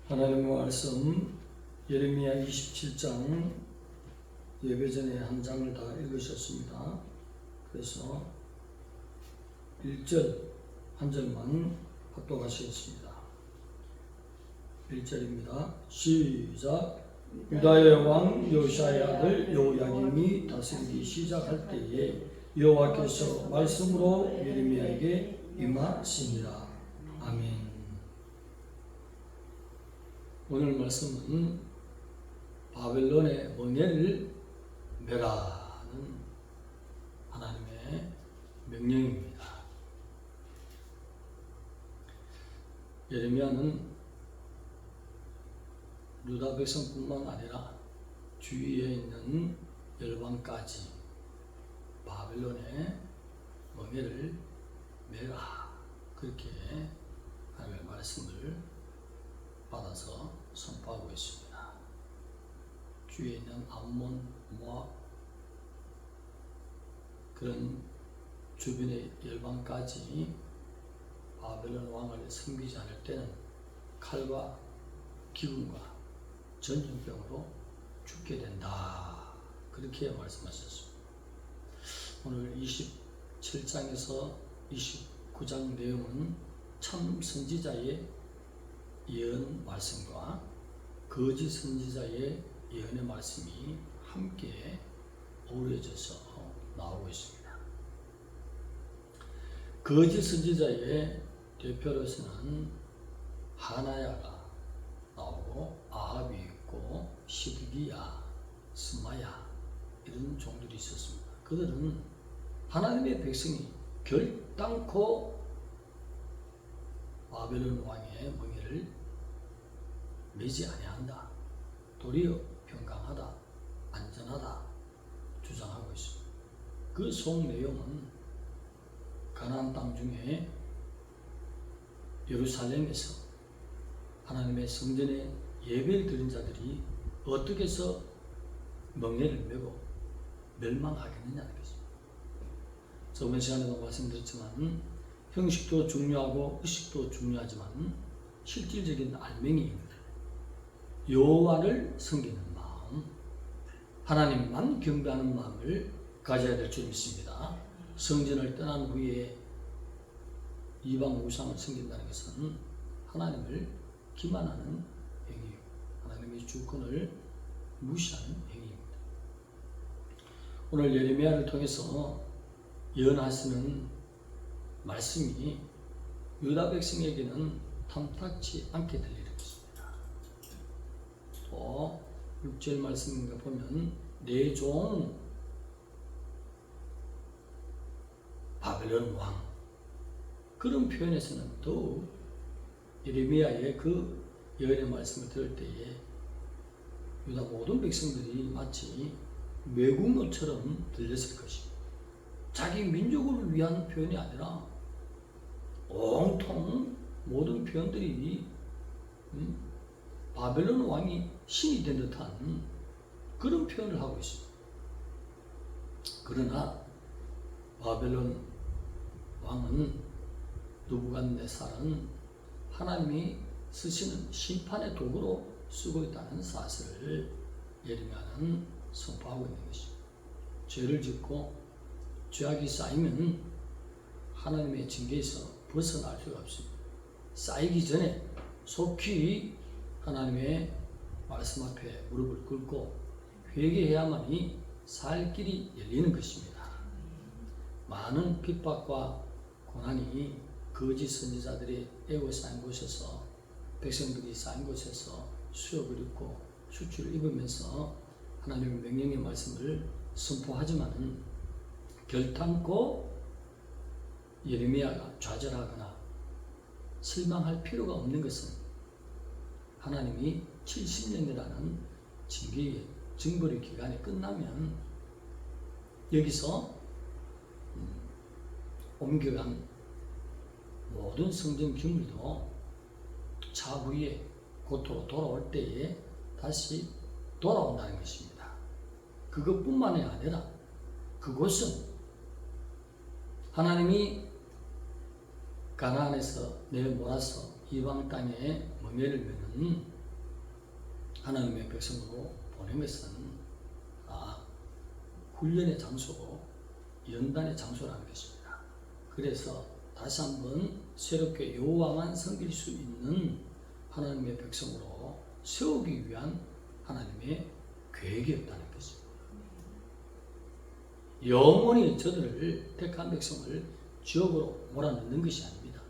하나님의 말씀 예레미야 27장 예배 전에 한 장을 다 읽으셨습니다. 그래서 1절 한 절만 합독하시겠습니다. 1절입니다. 시작. 유다의 왕 요시아의 아들 요야김이 다스리기 시작할 때에 여호와께서 말씀으로 예레미야에게 임하시니라. 아멘. 오늘 말씀은 바벨론의 멍에를 메라는 하나님의 명령입니다. 예레미야는 유다 백성뿐만 아니라 주위에 있는 열방까지 바벨론의 멍에를 메라, 그렇게 하나님의 말씀을 받아서 선포하고 있습니다. 주위에 있는 암몬, 모압, 그런 주변의 열방까지 바벨론 왕을 섬기지 않을 때는 칼과 기근과 전염병으로 죽게 된다, 그렇게 말씀하셨습니다. 오늘 27장에서 29장 내용은 참 선지자의 예언 말씀과 거짓 선지자의 예언의 말씀이 함께 어우러져서 나오고 있습니다. 거짓 선지자의 대표로서는 하나야가 나오고 아합이 있고 시드기야, 스마야, 이런 종들이 있었습니다. 그들은 하나님의 백성이 결단코 바벨론 왕의 멍에를 매지 아니한다, 도리어 평강하다, 안전하다 주장하고 있습니다. 그 속 내용은 가나안 땅 중에 예루살렘에서 하나님의 성전에 예배를 드린 자들이 어떻게 해서 멍에를 메고 멸망하겠느냐는 것입니다. 저번 시간에도 말씀드렸지만 형식도 중요하고 의식도 중요하지만 실질적인 알맹이입니다. 여호와를 섬기는 마음, 하나님만 경배하는 마음을 가져야 될 줄 믿습니다. 성전을 떠난 후에 이방 우상을 섬긴다는 것은 하나님을 기만하는 행위이고 하나님의 주권을 무시하는 행위입니다. 오늘 예레미야를 통해서 예언하시는 말씀이 유다 백성에게는 탐탁치 않게 들리는 것입니다. 또 6절 말씀인가 보면 내 종 바벨론 왕, 그런 표현에서는 더욱 예레미야의 그 예언의 말씀을 들을 때에 유다 모든 백성들이 마치 외국노처럼 들렸을 것입니다. 자기 민족을 위한 표현이 아니라 온통 모든 표현들이 바벨론 왕이 신이 된 듯한 그런 표현을 하고 있습니다. 그러나 바벨론 왕은 느부갓네살은 하나님이 쓰시는 심판의 도구로 쓰고 있다는 사실을 예레미야는 선포하고 있는 것입니다. 죄를 짓고 죄악이 쌓이면 하나님의 징계에서 벗어날 수가 없습니다. 쌓이기 전에 속히 하나님의 말씀 앞에 무릎을 꿇고 회개해야만이 살 길이 열리는 것입니다. 많은 핍박과 고난이 거짓 선지자들이 애고 쌓인 곳에서, 백성들이 쌓인 곳에서 수욕을 입고 수치를 입으면서 하나님의 명령의 말씀을 선포하지만은 결단코 예레미야가 좌절하거나 실망할 필요가 없는 것은 하나님이 70년이라는 징계의 징벌의 기간이 끝나면 여기서 옮겨간 모든 성전 기물도 차후에 고토로 돌아올 때에 다시 돌아온다는 것입니다. 그것뿐만이 아니라 그곳은 하나님이 가나안에서 내몰아서 이방 땅에 멍에를 메는 하나님의 백성으로 보낸 것은 훈련의 장소고 연단의 장소라는 것입니다. 그래서 다시 한번 새롭게 여호와만 섬길 수 있는 하나님의 백성으로 세우기 위한 하나님의 계획이었다는 것입니다. 영원히 저들을 택한 백성을 지옥으로 몰아넣는 것이 아닙니다.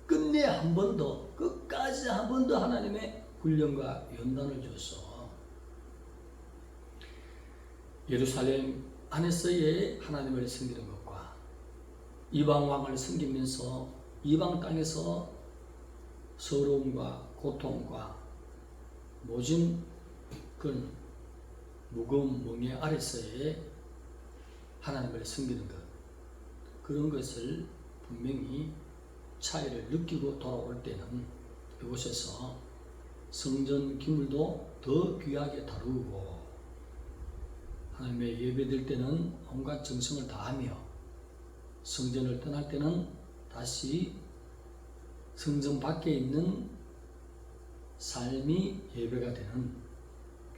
끝내 한 번 더, 끝까지 한 번 더 하나님의 훈련과 연단을 줘서 예루살렘 안에서의 하나님을 섬기는 것과 이방 왕을 섬기면서 이방 땅에서 서러움과 고통과 모진 그런 무거운 멍에 아래서의 하나님을 섬기는 것, 그런 것을 분명히 차이를 느끼고 돌아올 때는 이곳에서 성전 기물도 더 귀하게 다루고 하나님의 예배될 때는 온갖 정성을 다하며 성전을 떠날 때는 다시 성전 밖에 있는 삶이 예배가 되는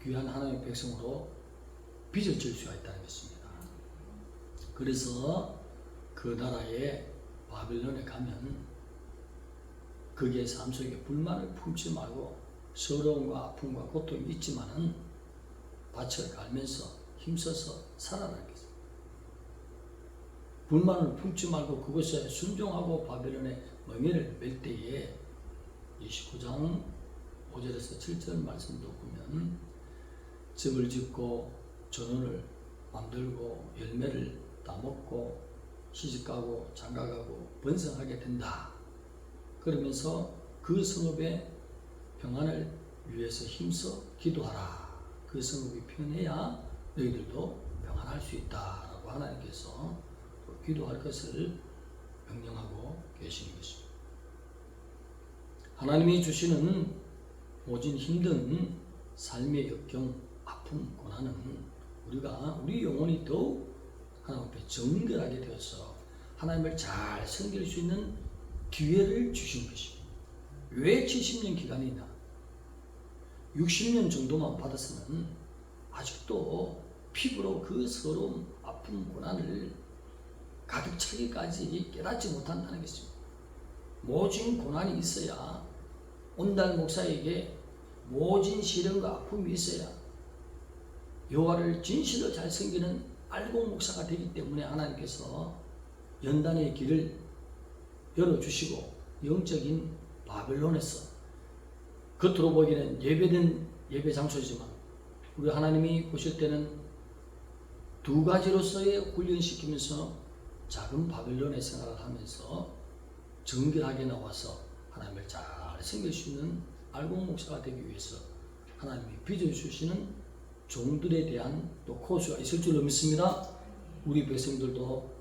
귀한 하나님의 백성으로 빚어질 수가 있다는 것입니다. 그래서 그 나라에 바빌론에 가면 그의 삶 속에 불만을 품지 말고 서러움과 아픔과 고통이 있지만은 밭을 갈면서 힘써서 살아라는 것입니다. 불만을 품지 말고 그것에 순종하고 바벨론의 멍에를 맬 때에 29장 5절에서 7절 말씀도 보면 집을 짓고 전원을 만들고 열매를 따먹고 시집가고 장가가고 번성하게 된다. 그러면서 그 성읍의 평안을 위해서 힘써 기도하라. 그 성읍이 편해야 너희들도 평안할 수 있다라고 하나님께서 기도할 것을 명령하고 계시는 것입니다. 하나님이 주시는 모진 힘든 삶의 역경, 아픔, 고난은 우리 영혼이 더욱 하나님 앞에 정결하게 되어서 하나님을 잘 섬길 수 있는 기회를 주신 것입니다. 왜 70년 기간이나 60년 정도만 받았으면 아직도 피부로 그 서러움, 아픔, 고난을 가득 차기까지 깨닫지 못한다는 것입니다. 모진 고난이 있어야 온달 목사에게 모진 시련과 아픔이 있어야 여호와를 진실로 잘 섬기는 알곡 목사가 되기 때문에 하나님께서 연단의 길을 열어주시고 영적인 바벨론에서 겉으로 보기에는 예배된 예배 장소이지만 우리 하나님이 보실 때는 두 가지로서의 훈련시키면서 작은 바벨론의 생활을 하면서 정결하게 나와서 하나님을 잘 섬길 수 있는 알곡 목사가 되기 위해서 하나님이 빚어주시는 종들에 대한 또 코스가 있을 줄로 믿습니다. 우리 백성들도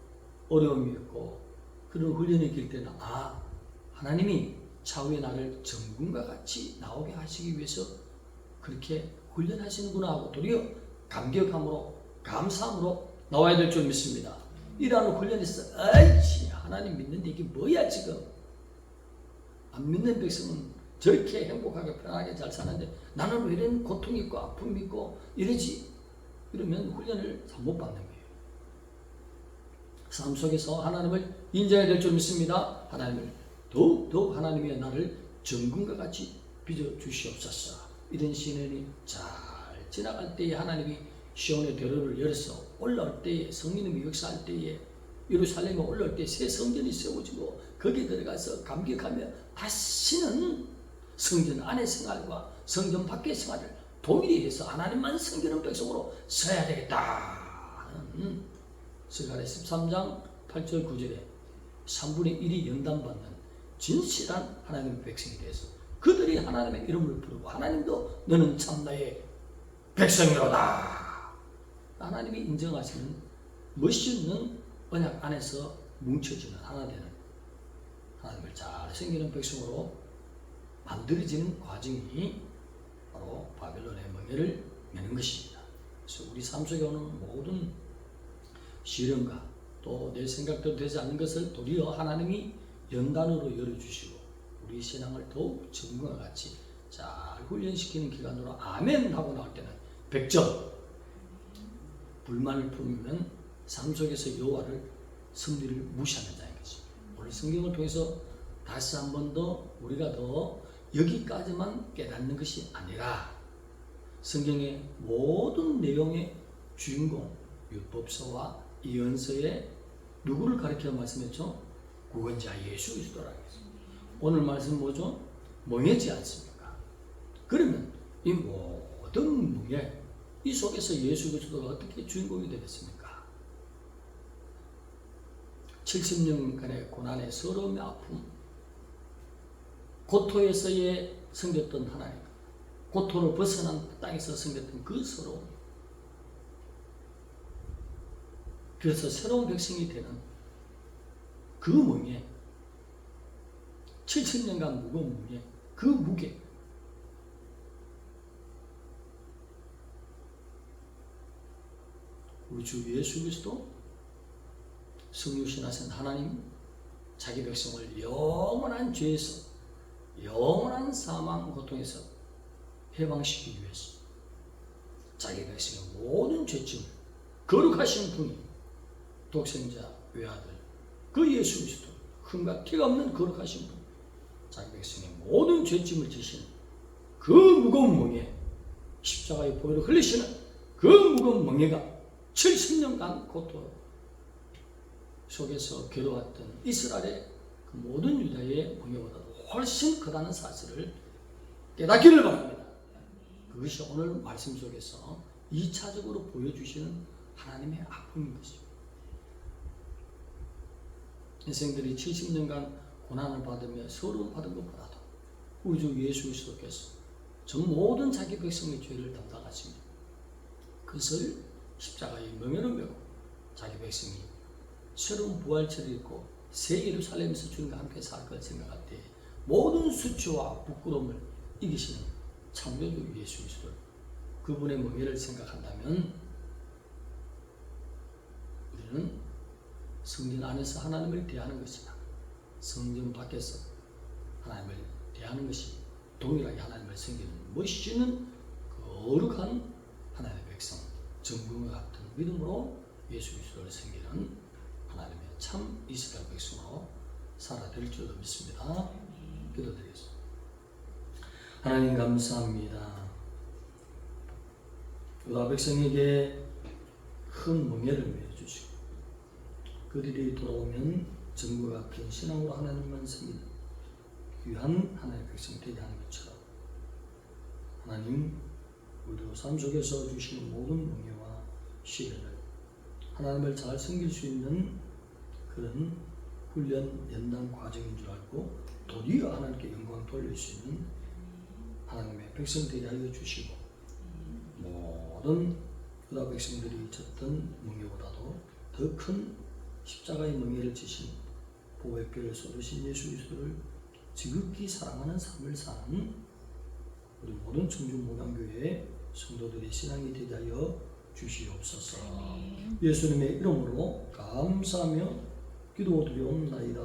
어려움이 있고 그런 훈련이 길 때는 하나님이 차후에 나를 정금과 같이 나오게 하시기 위해서 그렇게 훈련하시는구나 하고 도리어 감격함으로 감사함으로 나와야 될 줄 믿습니다. 이러한 훈련에서 하나님 믿는데 이게 뭐야 지금. 안 믿는 백성은 저렇게 행복하게 편하게 잘 사는데 나는 왜 이런 고통이 있고 아픔이 있고 이러지? 이러면 훈련을 잘못 받는 거예요. 삶 속에서 하나님을 인정해야 될 줄 믿습니다. 하나님을 더욱 하나님의 나를 정금과 같이 빚어주시옵소서. 이런 시련이 잘 지나갈 때에 하나님이 시온의 대로를 열어서 올라올 때에 성령님이 역사할 때에 예루살렘에 올라올 때 새 성전이 세워지고 거기에 들어가서 감격하며 다시는 성전 안의 생활과 성전 밖의 생활을 동일히 해서 하나님만 섬기는 백성으로 서야 되겠다 하는 스가랴 13장 8절 9절에 3분의 1이 연단받는 진실한 하나님의 백성이 되어서 그들이 하나님의 이름을 부르고 하나님도 너는 참 나의 백성이로다. 하나님이 인정하시는 멋있는 언약 안에서 뭉쳐지는 하나 되는 하나님을 잘 섬기는 백성으로 만들어지는 과정이 바로 바벨론의 멍에를 매는 것입니다. 그래서 우리 삶 속에 오는 모든 시련과 또 내 생각대로 되지 않는 것을 도리어 하나님이 연단으로 열어주시고 우리 신앙을 더욱 정금과 같이 잘 훈련시키는 기간으로 아멘 하고 나올 때는 100점. 불만을 품으면 삶 속에서 여호와를 승리를 무시하는 자인 것입니다. 오늘 성경을 통해서 다시 한 번 더 우리가 더 여기까지만 깨닫는 것이 아니라 성경의 모든 내용의 주인공 율법서와 예언서에 누구를 가리켜 말씀했죠? 구원자 예수 그리스도라고 했습니다. 오늘 말씀 뭐죠? 멍해지 않습니까? 그러면 이 모든 멍해 이 속에서 예수 그리스도가 어떻게 주인공이 되겠습니까? 70년간의 고난의 서러움의 아픔, 고토에서의 생겼던 하나님, 고토로 벗어난 땅에서 생겼던 그 서러움, 그래서 새로운 백성이 되는 그 멍에 70년간 무거운 무게, 그 무게, 우리 주 예수 그리스도 성육신하신 하나님 자기 백성을 영원한 죄에서 영원한 사망 고통에서 해방시키기 위해서 자기 백성의 모든 죄짐을 거룩하신 분이 독생자 외아들 그 예수 그리스도 흠과 티가 없는 거룩하신 분 자기 백성의 모든 죄짐을 지시는 그 무거운 멍에 십자가의 보혈을 흘리시는 그 무거운 멍에가 70년간 고통 속에서 괴로웠던 이스라엘의 그 모든 유다의 멍에보다도 훨씬 크다는 사실을 깨닫기를 바랍니다. 그것이 오늘 말씀 속에서 2차적으로 보여주시는 하나님의 아픔인 것입니다. 인생들이 70년간 고난을 받으며 서러움 받은 것보다도 우주 예수 그리스도께서 전 모든 자기 백성의 죄를 담당하시며 그것을 십자가의 멍에로 메고 자기 백성이 새로운 부활체를 입고 새 예루살렘에서 주님과 함께 살 걸 생각할 때 모든 수치와 부끄러움을 이기시는 창조주 예수 그리스도 그분의 멍에를 생각한다면 우리는 성전 안에서 하나님을 대하는 것이나 성전 밖에서 하나님을 대하는 것이 동일하게 하나님을 섬기는 멋있는 거룩한 하나님의 백성 정금과 같은 믿음으로 예수 그리스도를 섬기는 하나님의 참 이스라엘 백성으로 살아야 될 줄로 믿습니다. 기도드리겠습니다. 하나님 감사합니다. 유다 백성에게 큰 멍에를 메어주시고 그들이 돌아오면 정과 같은 신앙으로 하나님만 섬기는 귀한 하나님의 백성 되게 하는 것처럼 하나님 우리도 삶 속에서 주시는 모든 멍에와 시련을 하나님을 잘 섬길 수 있는 그런 훈련 연단 과정인 줄 알고 도리어 하나님께 영광 돌릴 수 있는 하나님의 백성 되게 하여 주시고 모든 유다 백성들이 졌던 멍에보다도 더 큰 십자가의 멍에를 지신 보호의 뼈를 쏟으신 예수 그리스도를 지극히 사랑하는 삶을 사는 우리 모든 청중목양교회의 성도들의 신앙이 되게 하여 주시옵소서. 예수님의 이름으로 감사하며 기도드리옵나이다.